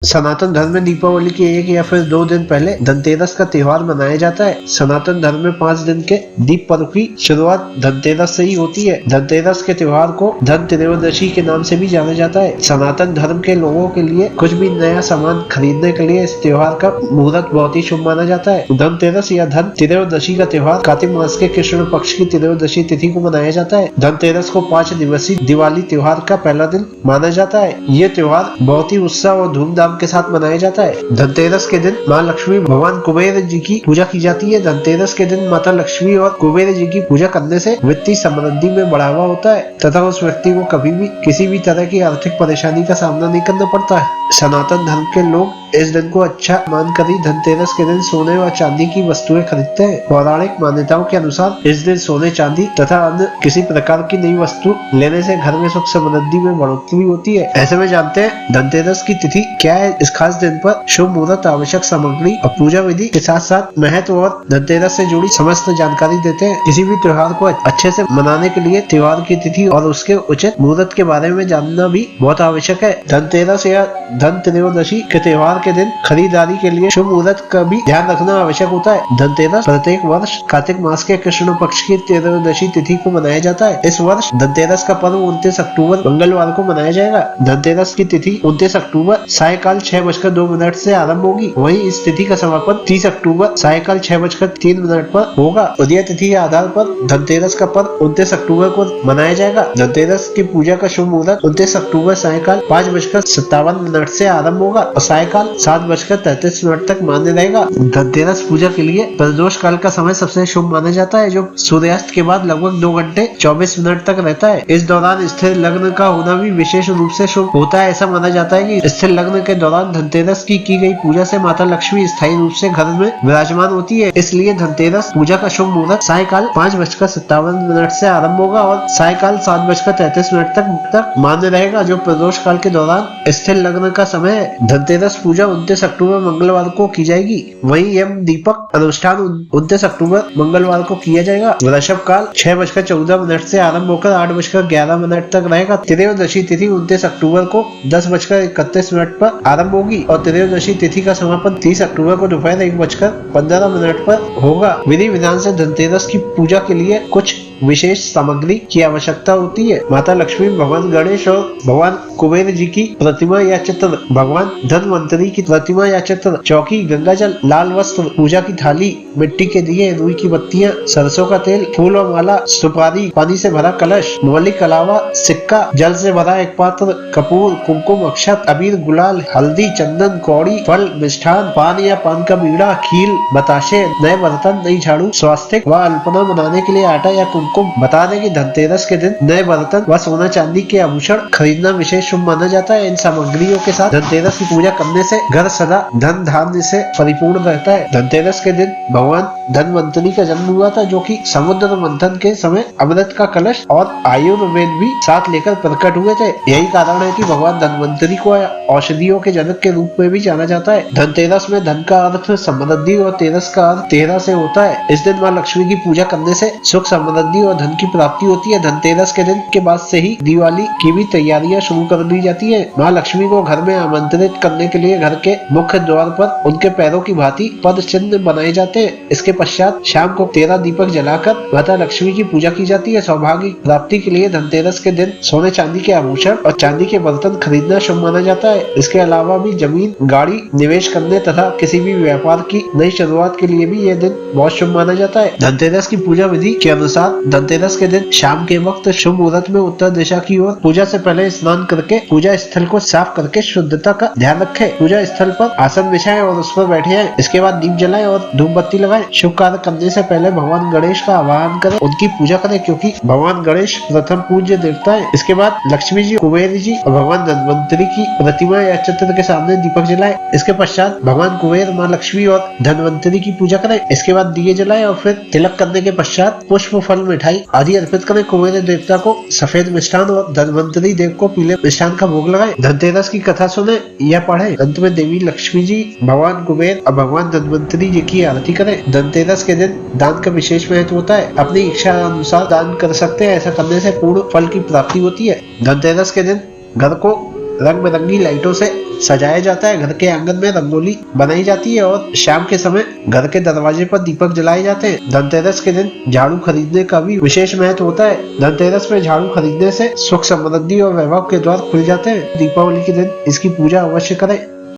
सनातन धर्म में दीपावली के 1 या फिर 2 दिन पहले धनतेरस का त्योहार मनाया जाता है। सनातन धर्म में 5 दिन के दीप पर्व की शुरुआत धनतेरस से ही होती है। धनतेरस के त्योहार को धन त्रयोदशी के नाम से भी जाना जाता है। सनातन धर्म के लोगों के लिए कुछ भी नया सामान खरीदने के लिए इस त्योहार का मुहूर्त बहुत ही शुभ माना जाता है। धनतेरस या धन त्रयोदशी का त्योहार कार्तिक मास के कृष्ण पक्ष की त्रयोदशी तिथि को मनाया जाता है। धनतेरस को 5 दिवसीय दिवाली त्योहार का पहला दिन माना जाता है। ये त्योहार बहुत ही उत्साह और धूमधाम के साथ मनाया जाता है। धनतेरस के दिन माँ लक्ष्मी भगवान कुबेर जी की पूजा की जाती है। धनतेरस के दिन माता लक्ष्मी और कुबेर जी की पूजा करने से वित्तीय समृद्धि में बढ़ावा होता है तथा उस व्यक्ति को कभी भी किसी भी तरह की आर्थिक परेशानी का सामना नहीं करना पड़ता है। सनातन धर्म के लोग इस दिन को अच्छा मानकर ही धनतेरस के दिन सोने व चांदी की वस्तुएं खरीदते हैं। पौराणिक मान्यताओं के अनुसार इस दिन सोने चांदी तथा अन्य किसी प्रकार की नई वस्तु लेने से घर में सुख समृद्धि में बढ़ोतरी होती है। ऐसे में जानते हैं धनतेरस की तिथि क्या है। इस खास दिन पर शुभ मुहूर्त, आवश्यक सामग्री और पूजा विधि के साथ साथ महत्व और धनतेरस से जुड़ी समस्त जानकारी देते हैं। किसी भी त्योहार को अच्छे से मनाने के लिए त्योहार की तिथि और उसके उचित मुहूर्त के बारे में जानना भी बहुत आवश्यक है। धनतेरस या धन त्रयोदशी के त्योहार के दिन खरीदारी के लिए शुभ मुहूर्त का भी ध्यान रखना आवश्यक होता है। धनतेरस प्रत्येक वर्ष कार्तिक मास के कृष्ण पक्ष की त्रयोदशी तिथि को मनाया जाता है। इस वर्ष धनतेरस का पर्व 29 अक्टूबर मंगलवार को मनाया जाएगा। धनतेरस की तिथि 29 अक्टूबर सायकाल 6:02 से आरंभ होगी। वहीं इस तिथि का समापन 30 अक्टूबर सायकाल 6:03 पर होगा। उदय तिथि के आधार पर धनतेरस का पर्व 29 अक्टूबर को मनाया जाएगा। धनतेरस की पूजा का शुभ मुहूर्त 29 अक्टूबर सायकाल 5:57 से आरंभ होगा और सायकाल 7:33 तक मान्य रहेगा। धनतेरस पूजा के लिए प्रदोष काल का समय सबसे शुभ माना जाता है, जो सूर्यास्त के बाद लगभग 2 घंटे 24 मिनट तक रहता है। इस दौरान स्थिर लग्न का होना भी विशेष रूप से शुभ होता है। ऐसा माना जाता है कि स्थिर लग्न के दौरान धनतेरस की गई पूजा से माता लक्ष्मी स्थायी रूप से घर में विराजमान होती है। इसलिए धनतेरस पूजा का शुभ मुहूर्त सायकाल 5:57 से आरंभ होगा और सायकाल 7:33 तक मान्य रहेगा, जो प्रदोष काल के दौरान स्थिर लग्न का समय है। धनतेरस पूजा 29 अक्टूबर मंगलवार को की जाएगी। वहीं यम दीपक अनुष्ठान 29 अक्टूबर मंगलवार को किया जाएगा। वृषभ काल 6:14 से आरंभ होकर 8:11 तक रहेगा। त्रयोदशी तिथि 29 अक्टूबर को 10:31 पर आरंभ होगी और त्रयोदशी तिथि का समापन 30 अक्टूबर को दोपहर 1:15 पर होगा। विधि विधान से धनतेरस की पूजा के लिए कुछ विशेष सामग्री की आवश्यकता होती है। माता लक्ष्मी, भगवान गणेश और भगवान कुबेर जी की प्रतिमा या चित्र, भगवान धनवंतरी की प्रतिमा या चित्र, चौकी, गंगाजल, लाल वस्त्र, पूजा की थाली, मिट्टी के दिए, रुई की बत्तियां, सरसों का तेल, फूल और माला, सुपारी, पानी से भरा कलश, मौलिक अलावा सिक्का, जल से भरा एक पात्र, कपूर, कुमकुम, अक्षत, अबीर, गुलाल, हल्दी, चंदन, कौड़ी, फल, मिष्ठान, पान या पान का बीड़ा, खील, बताशे, नए बर्तन, नई झाड़ू, स्वास्तिक व अल्पना बनाने के लिए आटा या कुमकुम। बता दें कि धनतेरस के दिन नए बर्तन व सोना चांदी के आभूषण खरीदना विशेष शुभ माना जाता है। इन सामग्रियों के साथ धनतेरस की पूजा करने से घर सदा धन धान्य से परिपूर्ण रहता है। धनतेरस के दिन भगवान धनवंतरी का जन्म हुआ था, जो कि समुद्र मंथन के समय अमृत का कलश और आयुर्वेद भी साथ लेकर प्रकट हुए थे। यही कारण है कि भगवान धनवंतरी को औषधियों के जनक के रूप में भी जाना जाता है। धनतेरस में धन का अर्थ समृद्धि और तेरस का अर्थ 13 से होता है। इस दिन माँ लक्ष्मी की पूजा करने से सुख समृद्धि और धन की प्राप्ति होती है। धनतेरस के दिन के बाद से ही दिवाली की भी तैयारियां शुरू कर दी जाती है। माँ लक्ष्मी को घर में आमंत्रित करने के लिए घर के मुख्य द्वार पर उनके पैरों की भांति पद चिन्ह बनाए जाते हैं। इसके पश्चात शाम को 13 दीपक जलाकर माता लक्ष्मी की पूजा की जाती है। सौभाग्य प्राप्ति के लिए धनतेरस के दिन सोने चांदी के आभूषण और चांदी के बर्तन खरीदना शुभ माना जाता है। इसके अलावा भी जमीन, गाड़ी निवेश करने तथा किसी भी व्यापार की नई शुरुआत के लिए भी यह दिन बहुत शुभ माना जाता है। धनतेरस की पूजा विधि के अनुसार धनतेरस के दिन शाम के वक्त शुभ मुहूर्त में उत्तर दिशा की ओर पूजा से पहले स्नान करके पूजा स्थल को साफ करके शुद्धता का ध्यान रखें। पूजा स्थल पर आसन बिछाएं और उस पर बैठे जाएं। इसके बाद दीप जलाएं और धूप बत्ती लगाएं। शुभ कार्य करने से पहले भगवान गणेश का आह्वान करें, उनकी पूजा करें, क्योंकि भगवान गणेश प्रथम पूज्य देवता है। इसके बाद लक्ष्मी जी, कुबेर जी और भगवान धनवंतरी की प्रतिमा या चित्र के सामने दीपक जलाएं। इसके पश्चात भगवान कुबेर, माँ लक्ष्मी और धनवंतरी की पूजा करें। इसके बाद दिए जलाएं और फिर तिलक करने के पश्चात पुष्प, फल, मिठाई आदि अर्पित करें। कुबेर देवता को सफेद मिष्ठान और धनवंतरी देव को पीले मिष्ठान का भोग लगाएं। धनतेरस की कथा सुने या पढ़ें। अंत में देवी लक्ष्मी जी, भगवान कुबेर और भगवान धनवंतरी जी की आरती करें। धनतेरस के दिन दान का विशेष महत्व होता है। अपनी इच्छा अनुसार दान कर सकते हैं। ऐसा करने से पूर्ण फल की प्राप्ति होती है। धनतेरस के दिन घर को रंग बिरंगी लाइटों से सजाया जाता है। घर के आंगन में रंगोली बनाई जाती है और शाम के समय घर के दरवाजे पर दीपक जलाए जाते हैं। धनतेरस के दिन झाड़ू खरीदने का भी विशेष महत्व होता है। धनतेरस में झाड़ू खरीदने से सुख समृद्धि और वैभव के द्वार खुल जाते हैं। दीपावली के दिन इसकी पूजा अवश्य करें।